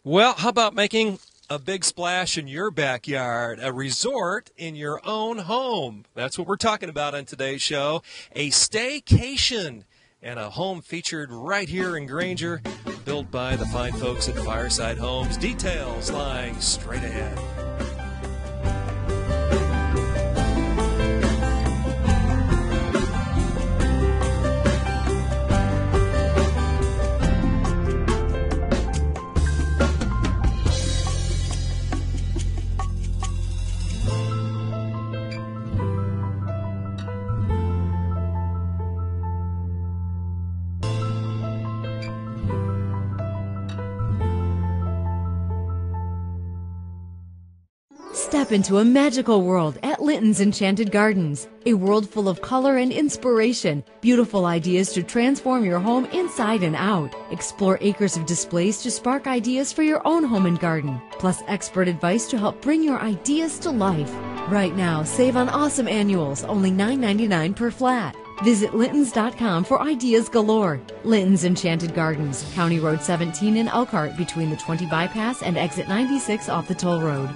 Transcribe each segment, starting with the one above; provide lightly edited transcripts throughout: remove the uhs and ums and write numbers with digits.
Well, how about making a big splash in your backyard, a resort in your own home? That's what we're talking about on today's show, a staycation and a home featured right here in Granger, built by the fine folks at Fireside Homes. Details lying straight ahead. Step into a magical world at Linton's Enchanted Gardens. A world full of color and inspiration. Beautiful ideas to transform your home inside and out. Explore acres of displays to spark ideas for your own home and garden. Plus expert advice to help bring your ideas to life. Right now, save on awesome annuals, only $9.99 per flat. Visit Lintons.com for ideas galore. Linton's Enchanted Gardens, County Road 17 in Elkhart, between the 20 bypass and exit 96 off the toll road.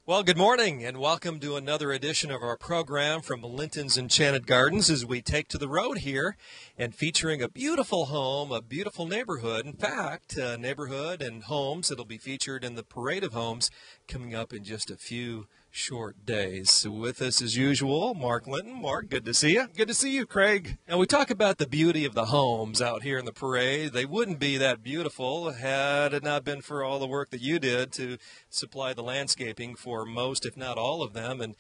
Well, good morning and welcome to another edition of our program from Linton's Enchanted Gardens as we take to the road here and featuring a beautiful home, a beautiful neighborhood. In fact, a neighborhood and homes that'll be featured in the Parade of Homes coming up in just a few short days. So with us as usual, Mark Linton. Mark, good to see you. Good to see you, Craig. And we talk about the beauty of the homes out here in the parade. They wouldn't be that beautiful had it not been for all the work that you did to supply the landscaping for most, if not all of them. And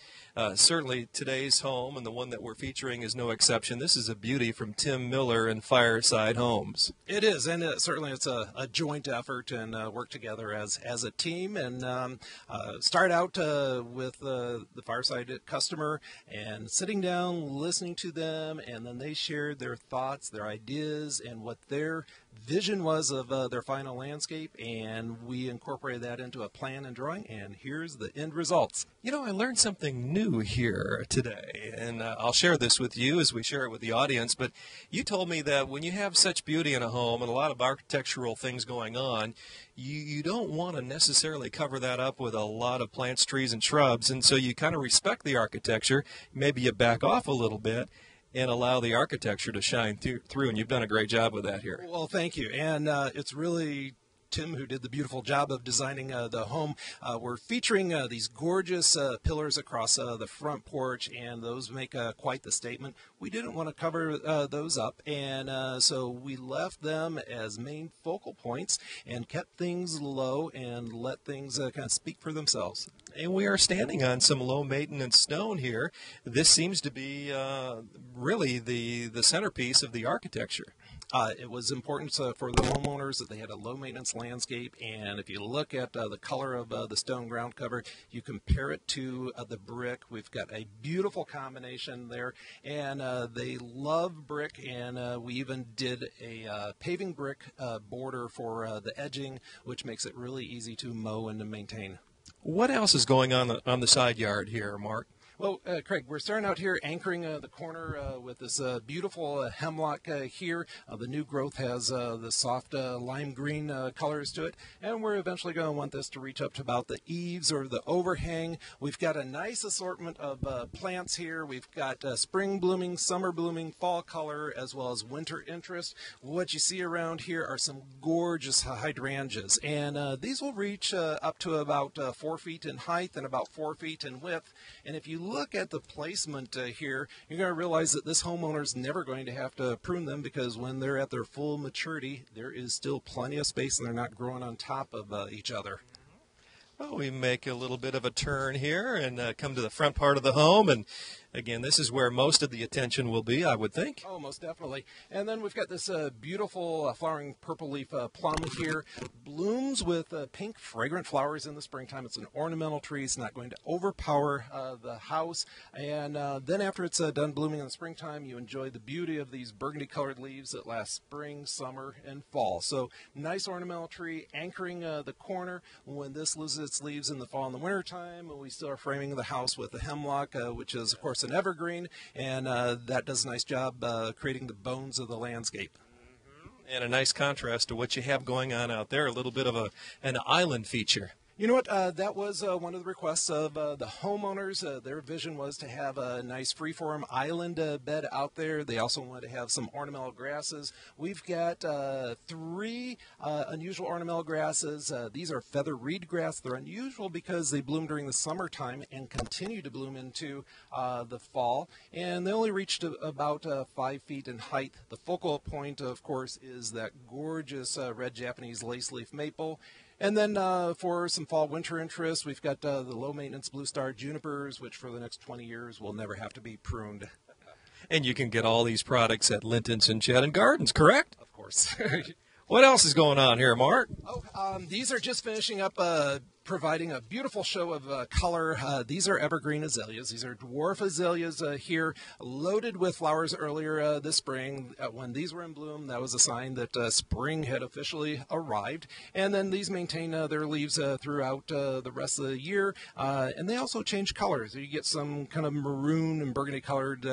certainly today's home, and the one that we're featuring, is no exception. This is a beauty from Tim Miller and Fireside Homes. It is, and certainly it's a joint effort and work together as a team. And start out with the Fireside customer and sitting down, listening to them, and then they shared their thoughts, their ideas, and what their vision was of their final landscape, and we incorporated that into a plan and drawing, and here's the end results. You know, I learned something new here today, and I'll share this with you as we share it with the audience, but you told me that when you have such beauty in a home and a lot of architectural things going on, you don't want to necessarily cover that up with a lot of plants, trees, and shrubs, and so you kind of respect the architecture. Maybe you back off a little bit and allow the architecture to shine through, and you've done a great job with that here. Well, thank you, and it's really Tim who did the beautiful job of designing the home. We're featuring these gorgeous pillars across the front porch, and those make quite the statement. We didn't want to cover those up, and so we left them as main focal points and kept things low and let things kind of speak for themselves. And we are standing on some low-maintenance stone here. This seems to be really the centerpiece of the architecture. It was important for the homeowners that they had a low-maintenance landscape, and if you look at the color of the stone ground cover, you compare it to the brick. We've got a beautiful combination there, and they love brick, and we even did a paving brick border for the edging, which makes it really easy to mow and to maintain. What else is going on the side yard here, Mark? Well, Craig, we're starting out here anchoring the corner with this beautiful hemlock here. The new growth has the soft lime green colors to it, and we're eventually going to want this to reach up to about the eaves or the overhang. We've got a nice assortment of plants here. We've got spring blooming, summer blooming, fall color, as well as winter interest. What you see around here are some gorgeous hydrangeas, and these will reach up to about 4 feet in height and about 4 feet in width. And if you look at the placement here, you're going to realize that this homeowner's never going to have to prune them, because when they're at their full maturity, there is still plenty of space and they're not growing on top of each other. Well, we make a little bit of a turn here and come to the front part of the home, and Again, this is where most of the attention will be, I would think. Oh, most definitely. And then we've got this beautiful flowering purple leaf plum here. Blooms with pink, fragrant flowers in the springtime. It's an ornamental tree. It's not going to overpower the house. And then after it's done blooming in the springtime, you enjoy the beauty of these burgundy-colored leaves that last spring, summer, and fall. So nice ornamental tree anchoring the corner. When this loses its leaves in the fall and the wintertime, we still are framing the house with the hemlock, which is, of course, an evergreen, and that does a nice job creating the bones of the landscape. And a nice contrast to what you have going on out there, a little bit of an island feature. You know what? That was one of the requests of the homeowners. Their vision was to have a nice freeform island bed out there. They also wanted to have some ornamental grasses. We've got 3 unusual ornamental grasses. These are feather reed grass. They're unusual because they bloom during the summertime and continue to bloom into the fall. And they only reached about 5 feet in height. The focal point, of course, is that gorgeous red Japanese lace leaf maple. And then for some fall-winter interest, we've got the low-maintenance blue star junipers, which for the next 20 years will never have to be pruned. And you can get all these products at Linton's Enchanted Gardens, correct? Of course. What else is going on here, Mark? These are just finishing up providing a beautiful show of color. These are evergreen azaleas. These are dwarf azaleas here, loaded with flowers earlier this spring. When these were in bloom, that was a sign that spring had officially arrived. And then these maintain their leaves throughout the rest of the year. And they also change colors. You get some kind of maroon and burgundy colored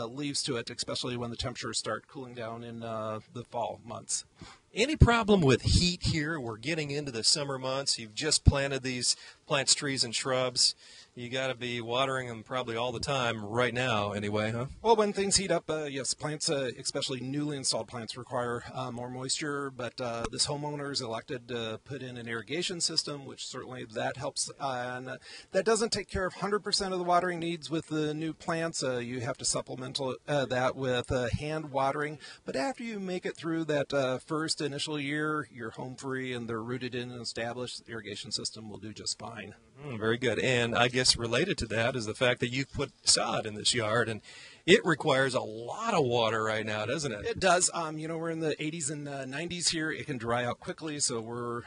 leaves to it, especially when the temperatures start cooling down in the fall months. Any problem with heat here? We're getting into the summer months. You've just planted these plants, trees, and shrubs. You got to be watering them probably all the time right now anyway, huh? Well, when things heat up, yes, plants, especially newly installed plants, require more moisture, but this homeowner's elected to put in an irrigation system, which certainly that helps. And that doesn't take care of 100% of the watering needs with the new plants. You have to supplement that with hand watering. But after you make it through that first initial year, you're home free and they're rooted in and established, the irrigation system will do just fine. Very good. And I guess related to that is the fact that you've put sod in this yard, and it requires a lot of water right now, doesn't it? It does. We're in the 80s and 90s here. It can dry out quickly, so we're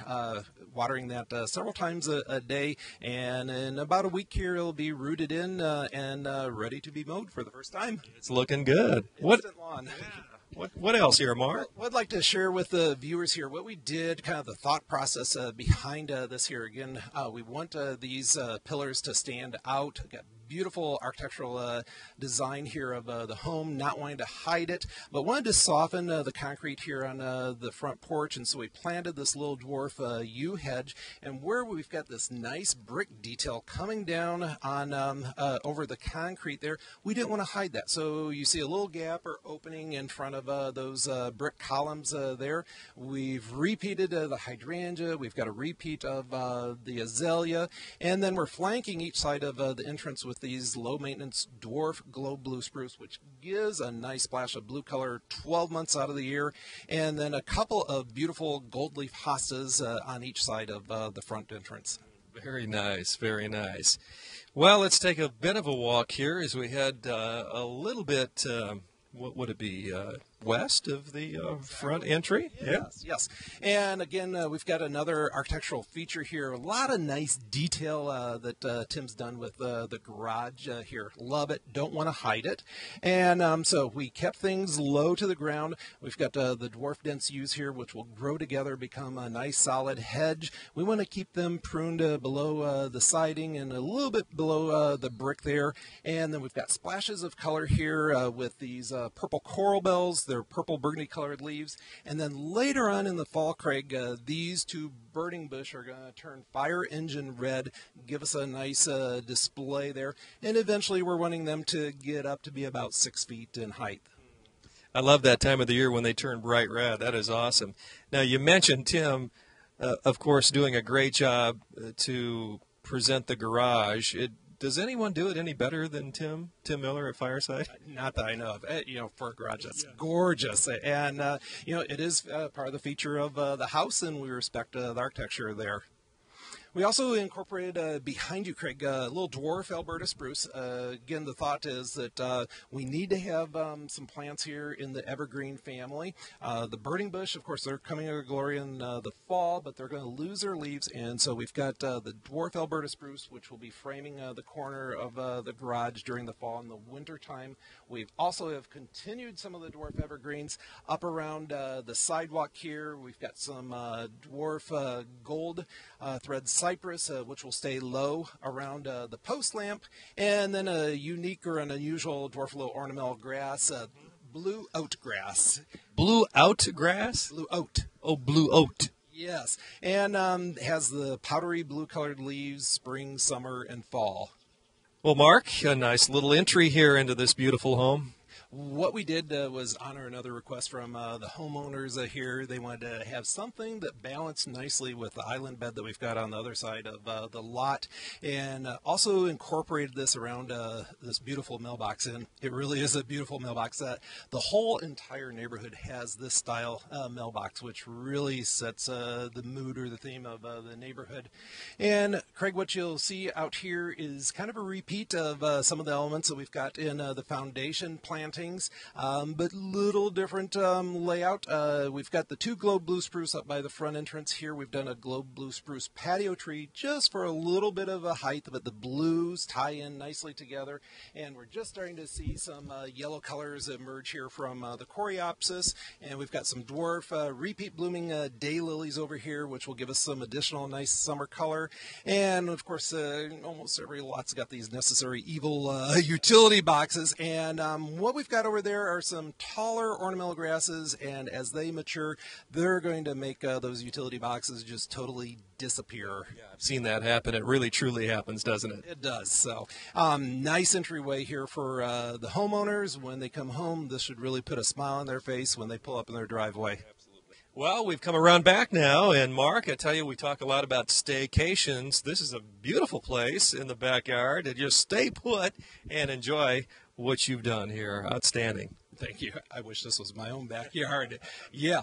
watering that several times a day. And in about a week here, it'll be rooted in and ready to be mowed for the first time. It's looking good. Instant lawn. What else here, Mark? Well, I'd like to share with the viewers here what we did, kind of the thought process behind this here. Again, we want these pillars to stand out. We've got beautiful architectural design here of the home, not wanting to hide it, but wanted to soften the concrete here on the front porch, and so we planted this little dwarf yew hedge, and where we've got this nice brick detail coming down on over the concrete there, we didn't want to hide that. So you see a little gap or opening in front of those brick columns there. We've repeated the hydrangea, we've got a repeat of the azalea, and then we're flanking each side of the entrance with these low-maintenance dwarf globe blue spruce, which gives a nice splash of blue color 12 months out of the year, and then a couple of beautiful gold leaf hostas on each side of the front entrance. Very nice, very nice. Well, let's take a bit of a walk here as we head a little bit, what would it be, west of the front entry? Yes. And again, we've got another architectural feature here. A lot of nice detail that Tim's done with the garage here. Love it. Don't want to hide it. And so we kept things low to the ground. We've got the dwarf dense yews here, which will grow together, become a nice solid hedge. We want to keep them pruned below the siding and a little bit below the brick there. And then we've got splashes of color here with these purple coral bells. They're purple burgundy colored leaves. And then later on in the fall, Craig, these two burning bush are going to turn fire engine red, give us a nice display there. And eventually we're wanting them to get up to be about 6 feet in height. I love that time of the year when they turn bright red. That is awesome. Now, you mentioned Tim, of course, doing a great job to present the garage. Does anyone do it any better than Tim Miller at Fireside? Not that I know of. For a garage, that's gorgeous. And, it is part of the feature of the house, and we respect the architecture there. We also incorporated behind you, Craig, a little dwarf Alberta spruce. Again, the thought is that we need to have some plants here in the evergreen family. The burning bush, of course, they're coming to glory in the fall, but they're going to lose their leaves, and so we've got the dwarf Alberta spruce, which will be framing the corner of the garage during the fall and the winter time. We've also have continued some of the dwarf evergreens up around the sidewalk here. We've got some dwarf gold thread cypress, which will stay low around the post lamp, and then a unique or an unusual dwarf low ornamental grass, blue oat grass. Blue out grass? Blue oat. Oh, blue oat. Yes, and has the powdery blue-colored leaves spring, summer, and fall. Well, Mark, a nice little entry here into this beautiful home. What we did was honor another request from the homeowners here. They wanted to have something that balanced nicely with the island bed that we've got on the other side of the lot, and also incorporated this around this beautiful mailbox. And it really is a beautiful mailbox. The whole entire neighborhood has this style mailbox, which really sets the mood or the theme of the neighborhood. And Craig, what you'll see out here is kind of a repeat of some of the elements that we've got in the foundation planting. But little different layout. We've got the two globe blue spruce up by the front entrance here. We've done a globe blue spruce patio tree just for a little bit of a height, but the blues tie in nicely together. And we're just starting to see some yellow colors emerge here from the coreopsis. And we've got some dwarf repeat blooming daylilies over here, which will give us some additional nice summer color. And of course, almost every lot's got these necessary evil utility boxes. And what we've got over there are some taller ornamental grasses, and as they mature, they're going to make those utility boxes just totally disappear. Yeah, I've seen that happen. It really truly happens, doesn't it? It does. So nice entryway here for the homeowners. When they come home, this should really put a smile on their face when they pull up in their driveway. Well, we've come around back now, and Mark, I tell you, we talk a lot about staycations. This is a beautiful place in the backyard to just stay put and enjoy what you've done here. Outstanding. Thank you. I wish this was my own backyard. Yeah.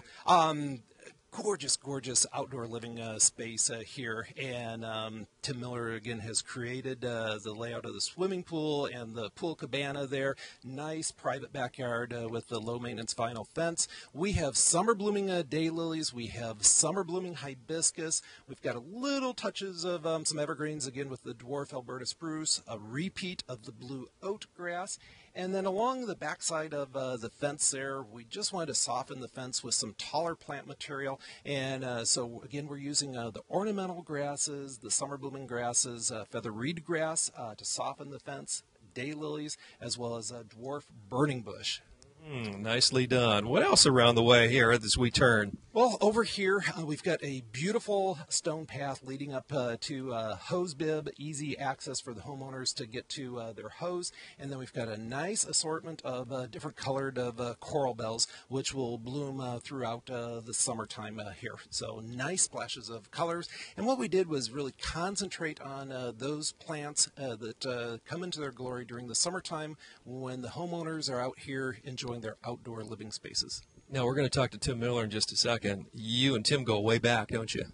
Gorgeous, gorgeous outdoor living space here. And Tim Miller, again, has created the layout of the swimming pool and the pool cabana there. Nice private backyard with the low-maintenance vinyl fence. We have summer blooming daylilies. We have summer blooming hibiscus. We've got a little touches of some evergreens, again, with the dwarf Alberta spruce, a repeat of the blue oat grass. And then along the backside of the fence there, we just wanted to soften the fence with some taller plant material. And so, again, we're using the ornamental grasses, the summer blooming grasses, feather reed grass to soften the fence, daylilies, as well as a dwarf burning bush. Nicely done. What else around the way here as we turn? Well, over here we've got a beautiful stone path leading up to hose bib, easy access for the homeowners to get to their hose. And then we've got a nice assortment of different colored coral bells, which will bloom throughout the summertime here. So nice splashes of colors. And what we did was really concentrate on those plants that come into their glory during the summertime when the homeowners are out here enjoying their outdoor living spaces. Now, we're going to talk to Tim Miller in just a second. You and Tim go way back, don't you?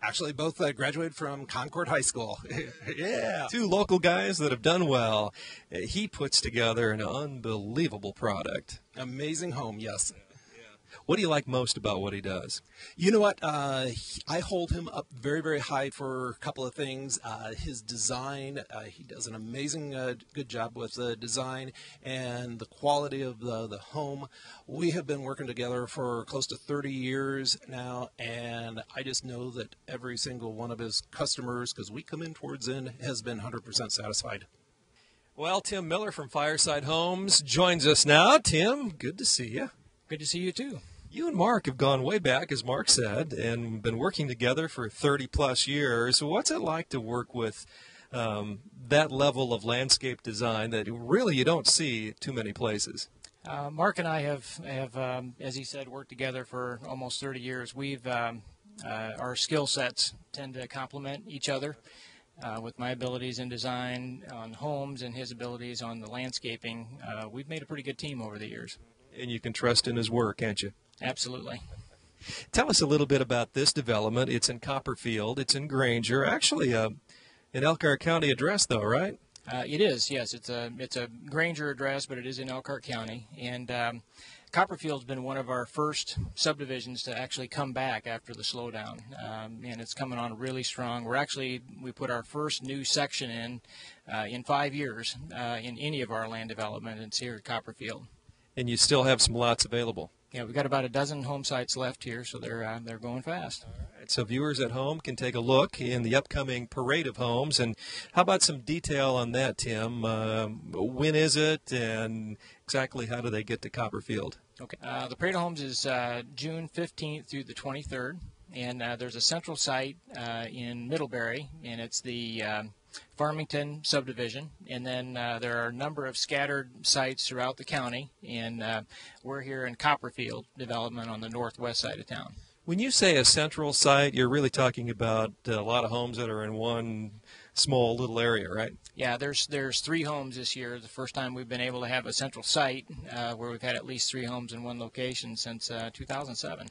Actually, both graduated from Concord High School. Yeah. Two local guys that have done well. He puts together an unbelievable product. Amazing home, yes. What do you like most about what he does? You know what? I hold him up very, very high for a couple of things. His design, he does an amazing good job with the design and the quality of the home. We have been working together for close to 30 years now, and I just know that every single one of his customers, because we come in towards end, has been 100% satisfied. Well, Tim Miller from Fireside Homes joins us now. Tim, good to see you. Good to see you, too. You and Mark have gone way back, as Mark said, and been working together for 30-plus years. What's it like to work with that level of landscape design that really you don't see too many places? Mark and I have, as he said, worked together for almost 30 years. We've our skill sets tend to complement each other. With my abilities in design on homes and his abilities on the landscaping, we've made a pretty good team over the years. And you can trust in his work, can't you? Absolutely. Tell us a little bit about this development. It's in Copperfield. It's in Granger. Actually, an Elkhart County address, though, right? It is, yes. It's a Granger address, but it is in Elkhart County. And Copperfield's been one of our first subdivisions to actually come back after the slowdown, and it's coming on really strong. We put our first new section in 5 years in any of our land development, and it's here at Copperfield. And you still have some lots available. Yeah, we've got about a dozen home sites left here, so they're going fast. All right, so viewers at home can take a look in the upcoming Parade of Homes. And how about some detail on that, Tim? When is it, and exactly how do they get to Copperfield? Okay. The Parade of Homes is June 15th through the 23rd, and there's a central site in Middlebury, and it's the Farmington subdivision, and then there are a number of scattered sites throughout the county, and we're here in Copperfield development on the northwest side of town. When you say a central site, you're really talking about a lot of homes that are in one small little area, right? Yeah, there's 3 homes this year. The first time we've been able to have a central site where we've had at least 3 homes in one location since 2007.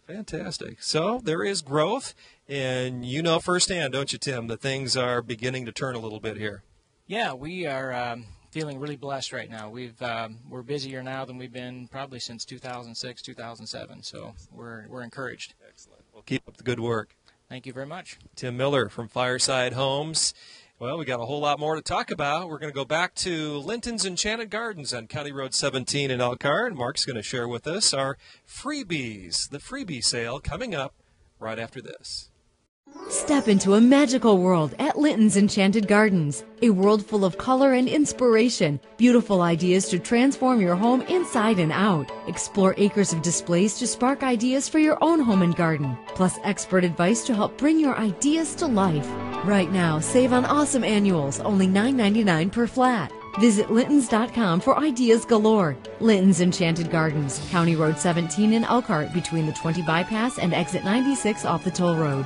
Fantastic. So there is growth, and you know firsthand, don't you, Tim, that things are beginning to turn a little bit here. Yeah, we are feeling really blessed right now. We're busier now than we've been probably since 2006, 2007. So we're encouraged. Excellent. Well, keep up the good work. Thank you very much. Tim Miller from Fireside Homes. Well, we got a whole lot more to talk about. We're going to go back to Linton's Enchanted Gardens on County Road 17 in Elkhart. Mark's going to share with us our freebies, the freebie sale coming up right after this. Step into a magical world at Linton's Enchanted Gardens, a world full of color and inspiration, beautiful ideas to transform your home inside and out. Explore acres of displays to spark ideas for your own home and garden, plus expert advice to help bring your ideas to life. Right now, save on awesome annuals, only $9.99 per flat. Visit Lintons.com for ideas galore. Linton's Enchanted Gardens, County Road 17 in Elkhart, between the 20 bypass and exit 96 off the toll road.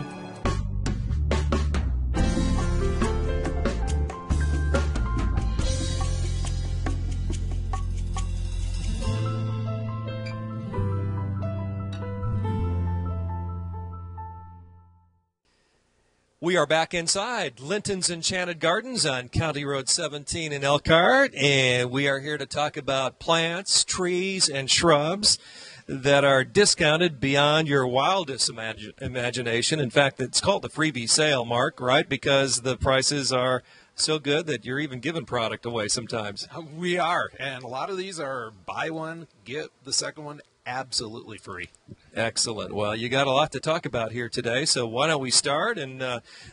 We are back inside Linton's Enchanted Gardens on County Road 17 in Elkhart, and we are here to talk about plants, trees, and shrubs that are discounted beyond your wildest imagination. In fact, it's called the freebie sale, Mark, right? Because the prices are so good that you're even giving product away sometimes. We are, and a lot of these are buy one, get the second one absolutely free. Excellent. Well, you got a lot to talk about here today, so why don't we start? And,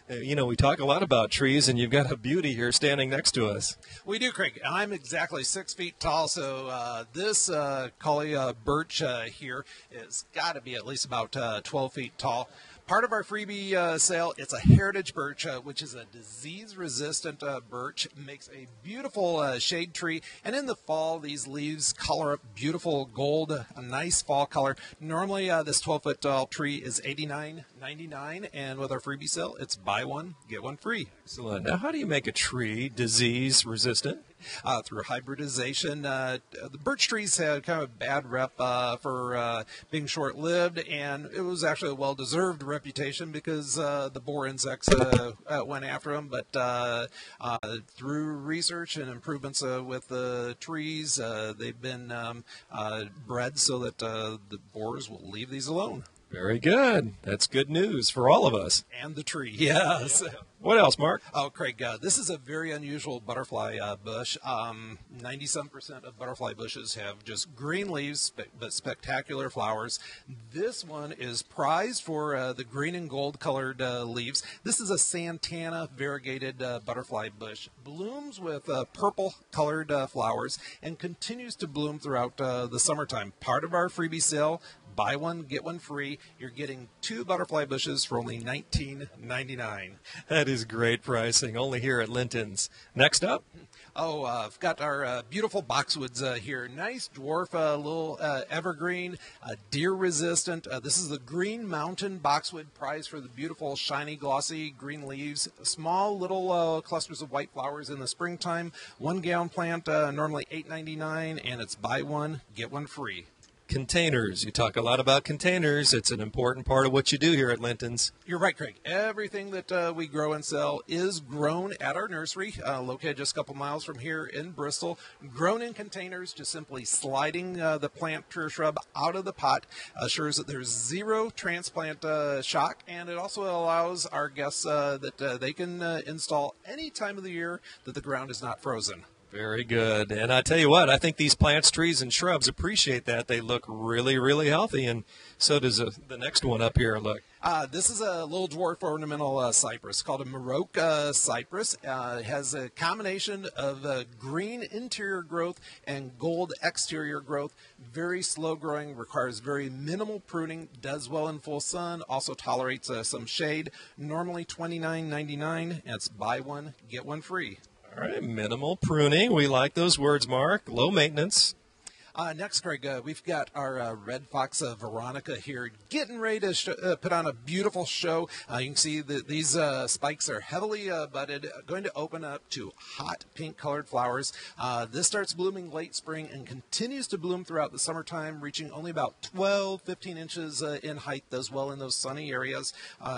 we talk a lot about trees, and you've got a beauty here standing next to us. We do, Craig. I'm exactly 6 feet tall, so this Collie birch here has got to be at least about 12 feet tall. Part of our freebie sale, it's a heritage birch, which is a disease-resistant birch. It makes a beautiful shade tree, and in the fall, these leaves color up beautiful gold, a nice fall color. Normally, this 12-foot tall tree is $89.99, and with our freebie sale, it's buy one, get one free. Excellent. Now, how do you make a tree disease-resistant? Through hybridization. The birch trees had kind of a bad rep for being short-lived, and it was actually a well-deserved reputation because the boar insects went after them. But through research and improvements with the trees, they've been bred so that the boars will leave these alone. Very good. That's good news for all of us. And the tree, yes. What else, Mark? Oh, Craig, this is a very unusual butterfly bush. 97% of butterfly bushes have just green leaves, but spectacular flowers. This one is prized for the green and gold colored leaves. This is a Santana variegated butterfly bush. Blooms with purple colored flowers and continues to bloom throughout the summertime. Part of our freebie sale, buy one, get one free. You're getting 2 butterfly bushes for only $19.99. That is great pricing, only here at Linton's. Next up? I've got our beautiful boxwoods here. Nice dwarf little evergreen, deer-resistant. This is the Green Mountain boxwood, prized for the beautiful, shiny, glossy green leaves. Small little clusters of white flowers in the springtime. 1 gallon plant, normally $8.99, and it's buy one, get one free. containers. You talk a lot about containers. It's an important part of what you do here at Linton's. You're right, Craig. Everything that we grow and sell is grown at our nursery, located just a couple miles from here in Bristol. Grown in containers, just simply sliding the plant, tree, or shrub out of the pot assures that there's zero transplant shock, and it also allows our guests that they can install any time of the year that the ground is not frozen. Very good. And I tell you what, I think these plants, trees, and shrubs appreciate that. They look really, really healthy, and so does the next one up here. Look. This is a little dwarf ornamental cypress called a Maroc cypress. It has a combination of green interior growth and gold exterior growth. Very slow growing, requires very minimal pruning, does well in full sun, also tolerates some shade. Normally $29.99, and it's buy one, get one free. All right, minimal pruning. We like those words, Mark. Low maintenance. Next, Greg, we've got our Red Fox Veronica here getting ready to put on a beautiful show. You can see that these spikes are heavily budded, going to open up to hot pink colored flowers. This starts blooming late spring and continues to bloom throughout the summertime, reaching only about 15 inches in height, does well in those sunny areas.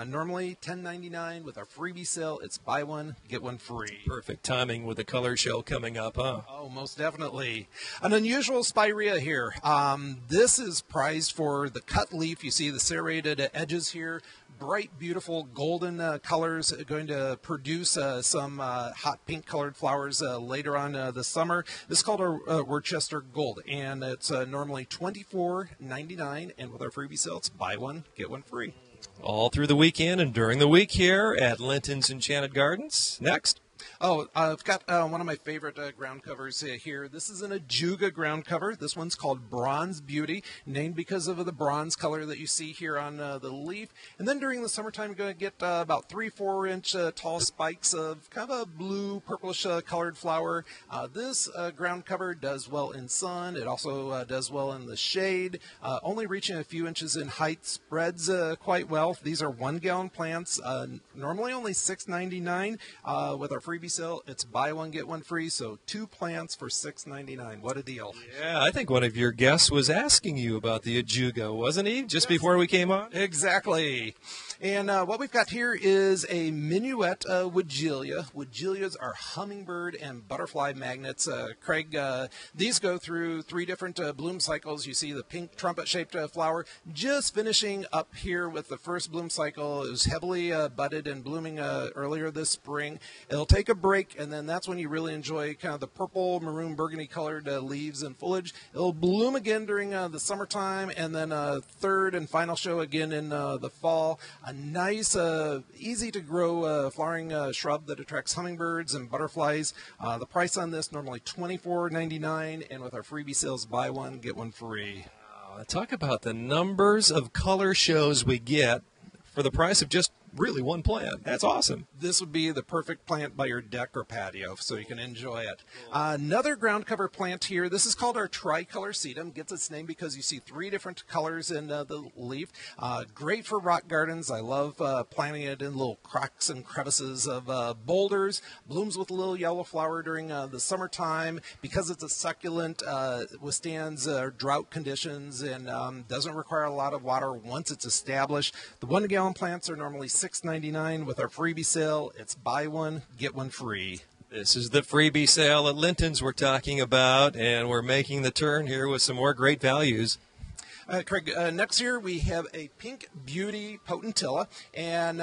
Normally $10.99. With our freebie sale, it's buy one, get one free. Perfect timing with the color show coming up, huh? Oh, most definitely. An unusual spirea here. This is prized for the cut leaf. You see the serrated edges here. Bright, beautiful golden colors, going to produce some hot pink colored flowers later on this summer. This is called our Worcester Gold, and it's normally $24.99, and with our freebie sale, it's buy one, get one free. All through the weekend and during the week here at Linton's Enchanted Gardens. Next. Oh, I've got one of my favorite ground covers here. This is an Ajuga ground cover. This one's called Bronze Beauty, named because of the bronze color that you see here on the leaf. And then during the summertime, you're going to get about 3-4 inch tall spikes of kind of a blue, purplish colored flower. This ground cover does well in sun. It also does well in the shade. Only reaching a few inches in height, spreads quite well. These are 1 gallon plants, normally only $6.99. With our freebie sale, it's buy one, get one free, so 2 plants for $6.99. What a deal. Yeah, I think one of your guests was asking you about the Ajuga, wasn't he, just before we came on? Exactly. And what we've got here is a minuet Weigela. Weigelias are hummingbird and butterfly magnets. Craig, these go through 3 different bloom cycles. You see the pink trumpet-shaped flower just finishing up here with the first bloom cycle. It was heavily budded and blooming earlier this spring. It'll take a break, and then that's when you really enjoy kind of the purple, maroon, burgundy-colored leaves and foliage. It'll bloom again during the summertime, and then a third and final show again in the fall. A nice, easy-to-grow flowering shrub that attracts hummingbirds and butterflies. The price on this normally $24.99, and with our freebie sales, buy one, get one free. Talk about the numbers of color shows we get for the price of just really 1 plant. That's awesome. This would be the perfect plant by your deck or patio, so you can enjoy it. Another ground cover plant here. This is called our tricolor sedum. Gets its name because you see 3 different colors in the leaf. Great for rock gardens. I love planting it in little cracks and crevices of boulders. Blooms with a little yellow flower during the summertime. Because it's a succulent, withstands drought conditions and doesn't require a lot of water once it's established. The 1 gallon plants are normally $6.99. With our freebie sale, it's buy one, get one free. This is the freebie sale at Linton's we're talking about, and we're making the turn here with some more great values. Craig, next year we have a Pink Beauty Potentilla, and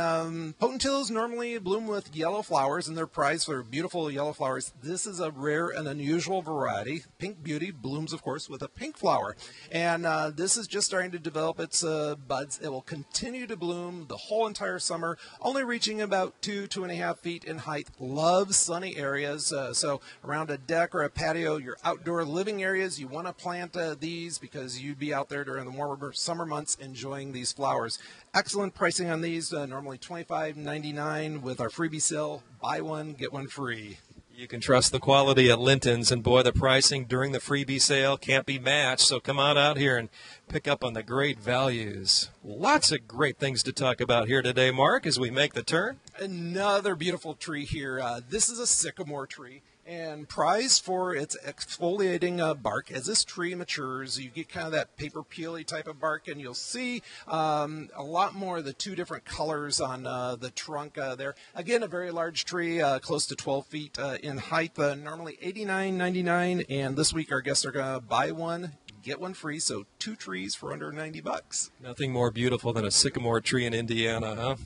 Potentillas normally bloom with yellow flowers, and they're prized for beautiful yellow flowers. This is a rare and unusual variety. Pink Beauty blooms, of course, with a pink flower, and this is just starting to develop its buds. It will continue to bloom the whole entire summer, only reaching about 2.5 feet in height. Loves sunny areas, so around a deck or a patio, your outdoor living areas, you want to plant these because you'd be out there during the warmer summer months enjoying these flowers. Excellent pricing on these, normally $25.99. With our freebie sale, buy one, get one free. You can trust the quality at Linton's, and boy, the pricing during the freebie sale can't be matched, so come on out here and pick up on the great values. Lots of great things to talk about here today, Mark, as we make the turn. Another beautiful tree here. This is a sycamore tree. And prized for its exfoliating bark. As this tree matures, you get kind of that paper peely type of bark, and you'll see a lot more of the two different colors on the trunk there. Again, a very large tree, close to 12 feet in height, normally $89.99, and this week our guests are going to buy one, get one free, so 2 trees for under $90. Nothing more beautiful than a sycamore tree in Indiana, huh?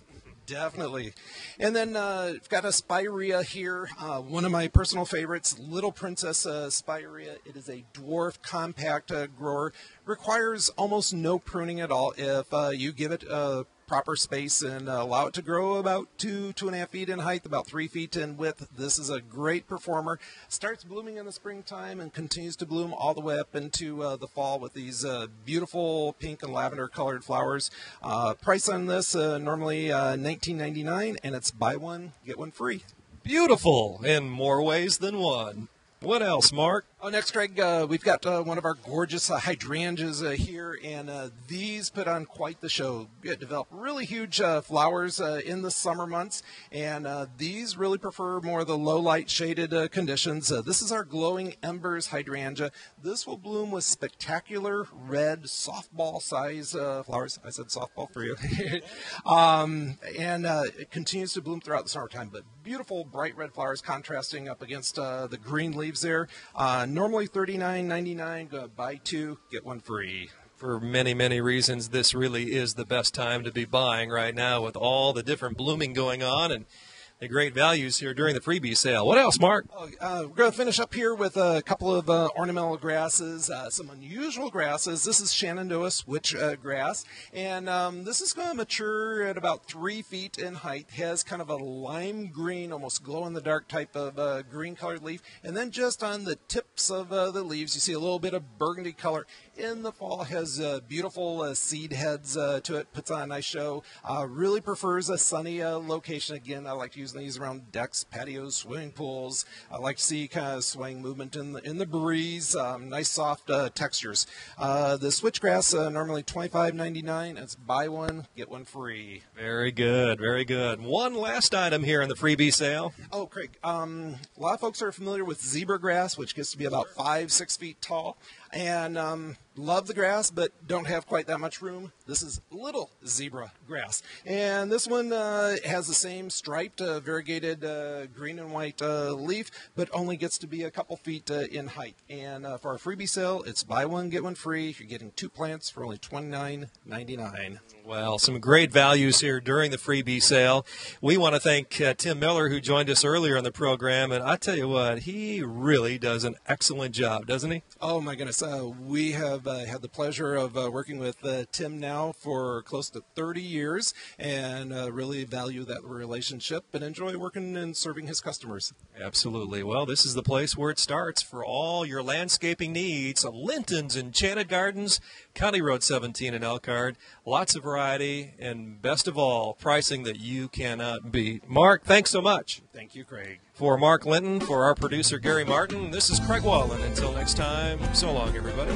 Definitely. And then I've got a spirea here, one of my personal favorites, Little Princess spirea. It is a dwarf compact grower. Requires almost no pruning at all if you give it proper space and allow it to grow about 2.5 feet in height, about 3 feet in width. This is a great performer. Starts blooming in the springtime and continues to bloom all the way up into the fall with these beautiful pink and lavender colored flowers. Price on this normally $19.99, and it's buy one, get one free. Beautiful in more ways than one. What else, Mark? Next, Craig, we've got one of our gorgeous hydrangeas here, and these put on quite the show. Develop really huge flowers in the summer months, and these really prefer more of the low light shaded conditions. This is our Glowing Embers hydrangea. This will bloom with spectacular red softball size flowers. I said softball for you. And it continues to bloom throughout the summertime, but beautiful bright red flowers contrasting up against the green leaves there. Normally $39.99, buy 2, get 1 free. For many, many reasons, this really is the best time to be buying right now with all the different blooming going on and the great values here during the freebie sale. What else, Mark? We're going to finish up here with a couple of ornamental grasses, some unusual grasses. This is Shenandoah switch grass, and this is going to mature at about 3 feet in height. Has kind of a lime green, almost glow-in-the-dark type of green-colored leaf, and then just on the tips of the leaves, you see a little bit of burgundy color. In the fall, has beautiful seed heads to it, puts on a nice show. Really prefers a sunny location. Again, I like to use these around decks, patios, swimming pools. I like to see kind of swaying movement in the breeze. Nice soft textures. The switchgrass normally $25.99. It's buy one, get one free. Very good, very good. One last item here in the freebie sale. Oh, Craig, a lot of folks are familiar with zebra grass, which gets to be about 5-6 feet tall. And love the grass, but don't have quite that much room. This is little zebra grass. And this one has the same striped, variegated green and white leaf, but only gets to be a couple feet in height. And for our freebie sale, it's buy one, get one free. You're getting 2 plants for only $29.99. Well, some great values here during the freebie sale. We want to thank Tim Miller, who joined us earlier in the program. And I tell you what, he really does an excellent job, doesn't he? Oh, my goodness. We have had the pleasure of working with Tim now for close to 30 years and really value that relationship and enjoy working and serving his customers. Absolutely. Well, this is the place where it starts for all your landscaping needs. Linton's Enchanted Gardens, County Road 17 in Elkhart. Lots of variety and, best of all, pricing that you cannot beat. Mark, thanks so much. Thank you, Craig. For Mark Linton, for our producer Gary Martin, this is Craig Wallen. Until next time, so long, everybody.